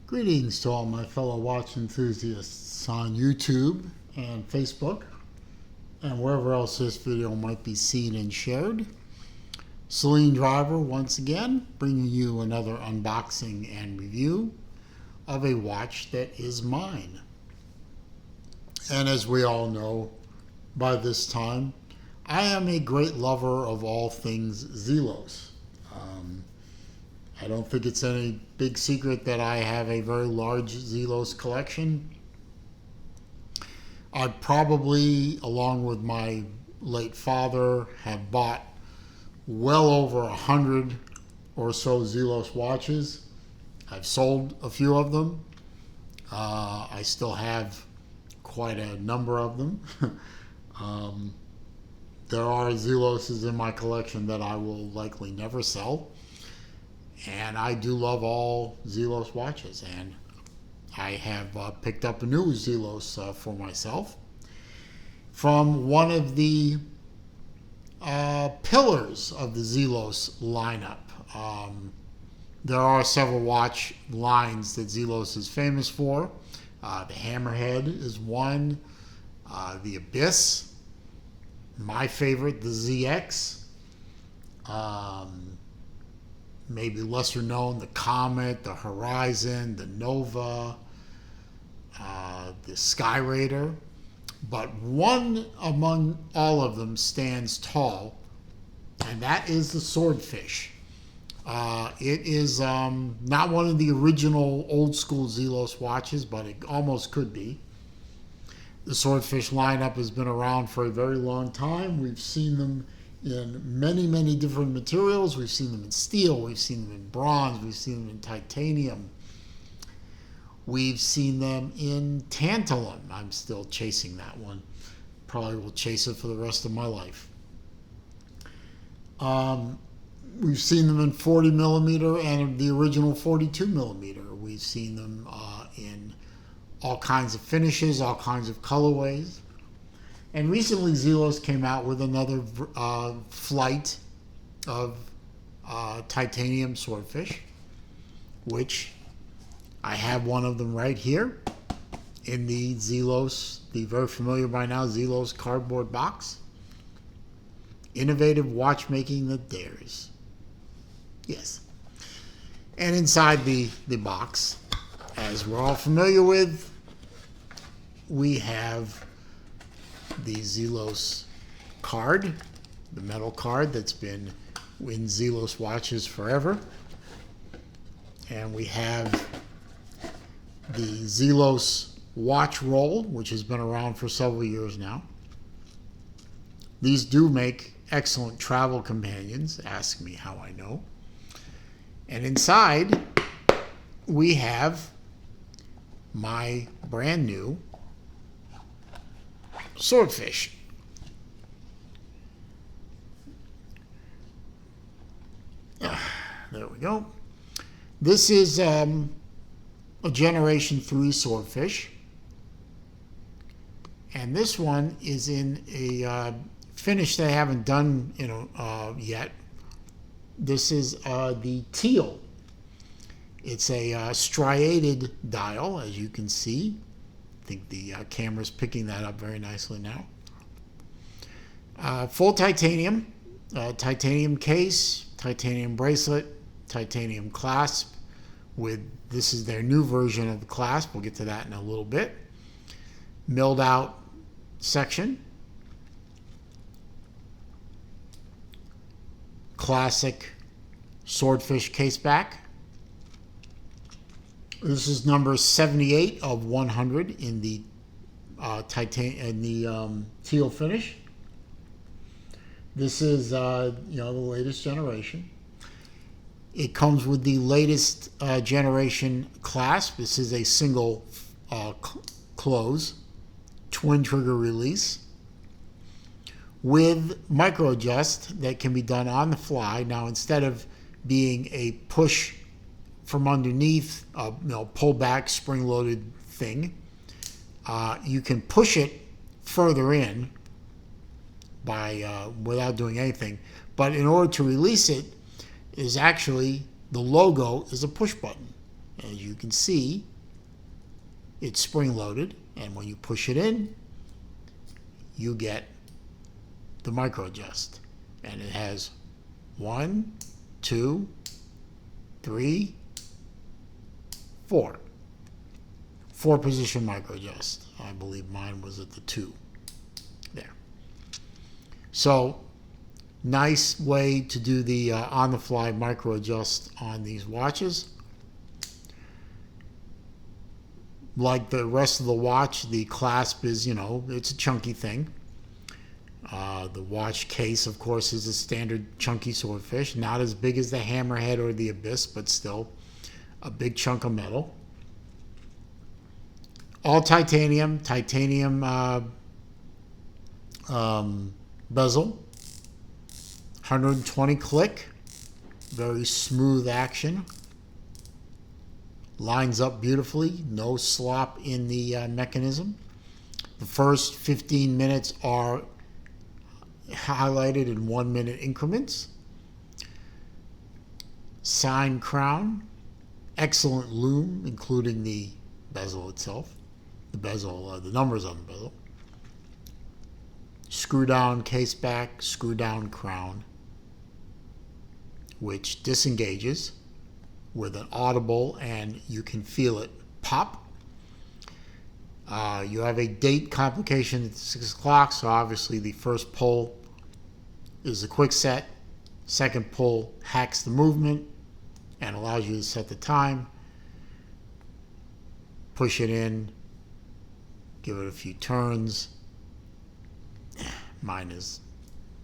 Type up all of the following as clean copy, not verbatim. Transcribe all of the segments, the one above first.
Greetings to all my fellow watch enthusiasts on YouTube and Facebook and wherever else this video might be seen and shared. Celine Driver once again bringing you another unboxing and review of a watch that is mine. And as we all know by this time, I am a great lover of all things Zelos. I don't think it's any big secret that I have a very large Zelos collection. I probably, along with my late father, have bought well over 100 or so Zelos watches. I've sold a few of them. I still have quite a number of them. There are Zeloses in my collection that I will likely never sell. And I do love all Zelos watches, and I have picked up a new Zelos for myself from one of the pillars of the Zelos lineup. There are several watch lines that Zelos is famous for. The Hammerhead is one, the Abyss, my favorite, the ZX, maybe lesser known, the Comet, the Horizon, the Nova, the Sky Raider. But one among all of them stands tall, and that is the Swordfish. It is not one of the original old school Zelos watches, but it almost could be. The Swordfish lineup has been around for a very long time. We've seen them in many different materials. We've seen them in steel, we've seen them in bronze, we've seen them in titanium, we've seen them in tantalum. I'm still chasing that one. Probably will chase it for the rest of my life. We've seen them in 40 millimeter and the original 42 millimeter. We've seen them in all kinds of finishes, all kinds of colorways. And recently, Zelos came out with another flight of titanium Swordfish, which I have one of them right here in the Zelos, the very familiar by now Zelos cardboard box. Innovative watchmaking that dares. Yes. And inside the box, as we're all familiar with, we have the Zelos card, the metal card that's been in Zelos watches forever. And we have the Zelos watch roll, which has been around for several years now. These do make excellent travel companions. Ask me how I know. And inside, we have my brand new Swordfish. There we go. This is a Generation 3 Swordfish. And this one is in a finish they haven't done yet. This is the Teal. It's a striated dial, as you can see. I think the camera's picking that up very nicely now. Full titanium, titanium case, titanium bracelet, titanium clasp. This is their new version of the clasp. We'll get to that in a little bit. Milled out section. Classic Swordfish case back. This is number 78 of 100 in the teal finish. This is the latest generation. It comes with the latest generation clasp. This is a single close, twin trigger release with micro adjust that can be done on the fly. Now, instead of being a push from underneath, pull back, spring-loaded thing, you can push it further in by without doing anything. But in order to release it, is actually the logo is a push button. As you can see, it's spring loaded, and when you push it in, you get the micro adjust. And it has 1, 2, 3, 4. 4-position micro adjust. I believe mine was at the 2. There. So, nice way to do the on-the-fly micro adjust on these watches. Like the rest of the watch, the clasp is, it's a chunky thing. The watch case, of course, is a standard chunky Swordfish. Not as big as the Hammerhead or the Abyss, but still a big chunk of metal. All titanium bezel. 120 click. Very smooth action. Lines up beautifully. No slop in the mechanism. The first 15 minutes are highlighted in 1-minute increments. Sign crown. Excellent lume, including the bezel itself. The numbers on the bezel. Screw down case back, screw down crown, which disengages with an audible, and you can feel it pop. You have a date complication at 6 o'clock, so obviously the first pull is the quick set. Second pull hacks the movement and allows you to set the time. Push it in, give it a few turns. Mine is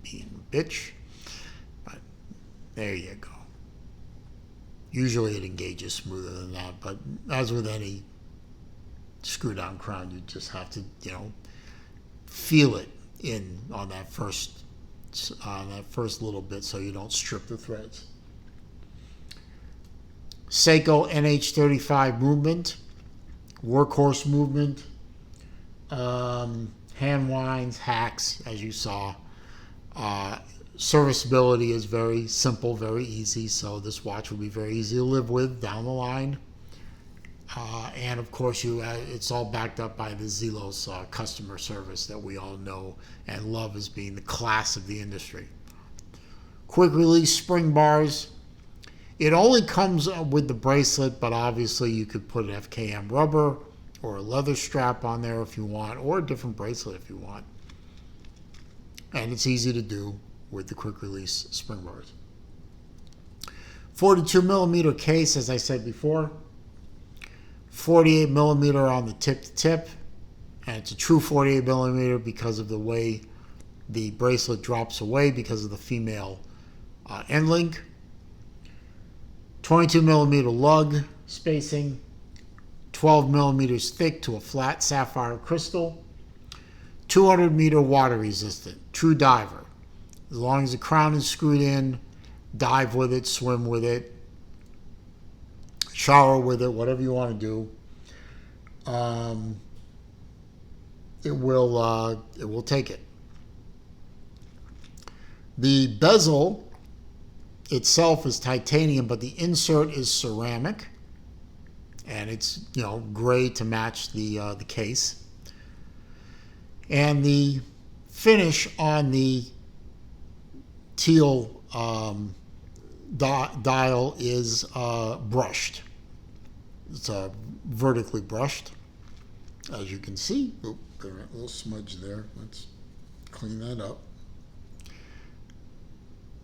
being a bitch, but there you go. Usually it engages smoother than that, but as with any screw down crown, you just have to, feel it in on that first little bit so you don't strip the threads. Seiko NH35 movement, workhorse movement, hand winds, hacks, as you saw. Serviceability is very simple, very easy, so this watch will be very easy to live with down the line. And of course, it's all backed up by the Zelos customer service that we all know and love as being the class of the industry. Quick release spring bars. It only comes with the bracelet, but obviously you could put an FKM rubber or a leather strap on there if you want, or a different bracelet if you want. And it's easy to do with the quick release spring bars. 42 millimeter case, as I said before. 48 millimeter on the tip to tip, and it's a true 48 millimeter because of the way the bracelet drops away because of the female end link. 22 millimeter lug spacing, 12 millimeters thick to a flat sapphire crystal, 200 meter water resistant, true diver. As long as the crown is screwed in, dive with it, swim with it, shower with it, whatever you want to do. It will take it. The bezel itself is titanium, but the insert is ceramic, and it's gray to match the case. And the finish on the Teal dial is brushed. It's vertically brushed, as you can see. Oop, got a little smudge there. Let's clean that up.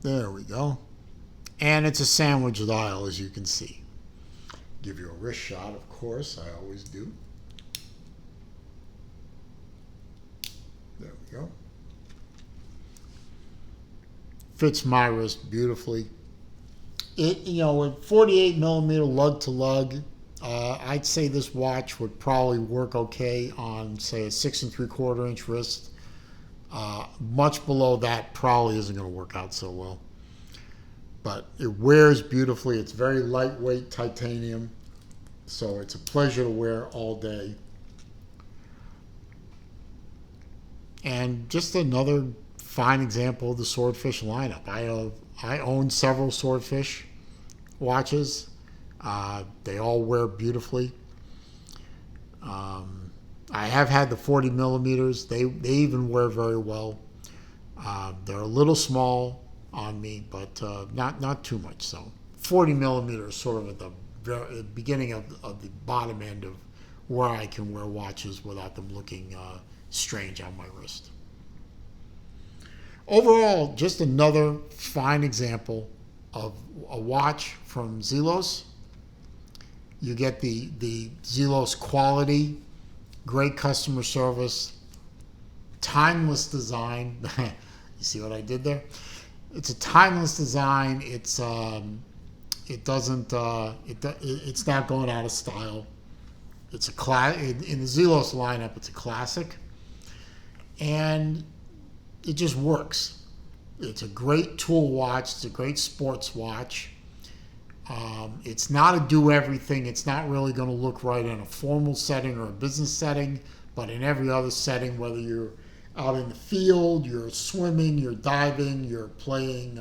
There we go. And it's a sandwich dial, as you can see. Give you a wrist shot, of course. I always do. There we go. Fits my wrist beautifully. It, with 48 millimeter lug to lug, I'd say this watch would probably work okay on, say, a 6 3/4 inch wrist. Much below that probably isn't going to work out so well. But it wears beautifully. It's very lightweight titanium, so it's a pleasure to wear all day. And just another fine example of the Swordfish lineup. I own several Swordfish watches. They all wear beautifully. I have had the 40 millimeters. They even wear very well. They're a little small on me, but not too much so. 40 millimeters sort of at the very beginning of the bottom end of where I can wear watches without them looking strange on my wrist. Overall, just another fine example of a watch from Zelos. You get the Zelos quality, great customer service, timeless design. You see what I did there? It's a timeless design. It's not going out of style. It's in the Zelos lineup. It's a classic, and it just works. It's a great tool watch. It's a great sports watch. It's not a do-everything. It's not really going to look right in a formal setting or a business setting, but in every other setting, whether you're out in the field, you're swimming, you're diving, you're playing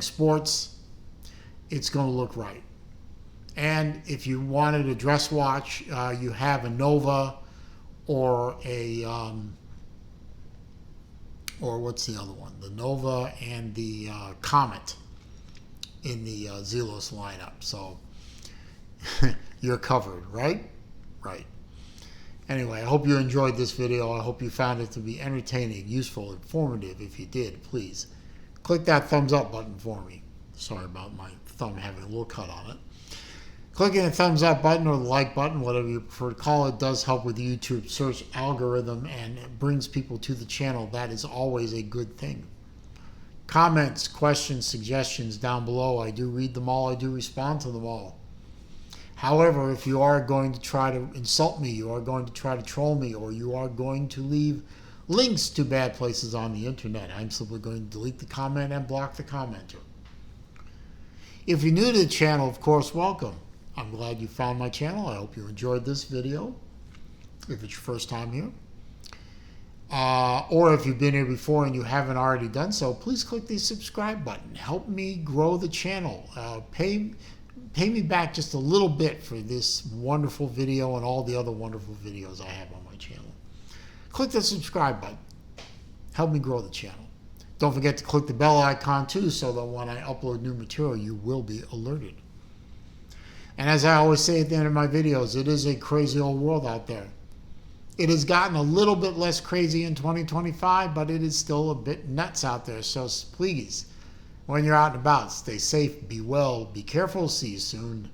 sports, it's going to look right. And if you wanted a dress watch, you have a Nova or or what's the other one? The Nova and the Comet in the Zelos lineup. So you're covered, right? Right. Anyway, I hope you enjoyed this video. I hope you found it to be entertaining, useful, informative. If you did, please click that thumbs up button for me. Sorry about my thumb having a little cut on it. Clicking the thumbs up button or the like button, whatever you prefer to call it, does help with the YouTube search algorithm and it brings people to the channel. That is always a good thing. Comments, questions, suggestions down below. I do read them all. I do respond to them all. However, if you are going to try to insult me, you are going to try to troll me, or you are going to leave links to bad places on the internet, I'm simply going to delete the comment and block the commenter. If you're new to the channel, of course, welcome. I'm glad you found my channel. I hope you enjoyed this video, if it's your first time here. Or if you've been here before and you haven't already done so, please click the subscribe button. Help me grow the channel. Pay me back just a little bit for this wonderful video and all the other wonderful videos I have on my channel. Click the subscribe button. Help me grow the channel. Don't forget to click the bell icon too, so that when I upload new material, you will be alerted. And as I always say at the end of my videos, it is a crazy old world out there. It has gotten a little bit less crazy in 2025, but it is still a bit nuts out there. So please, when you're out and about, stay safe, be well, be careful. See you soon.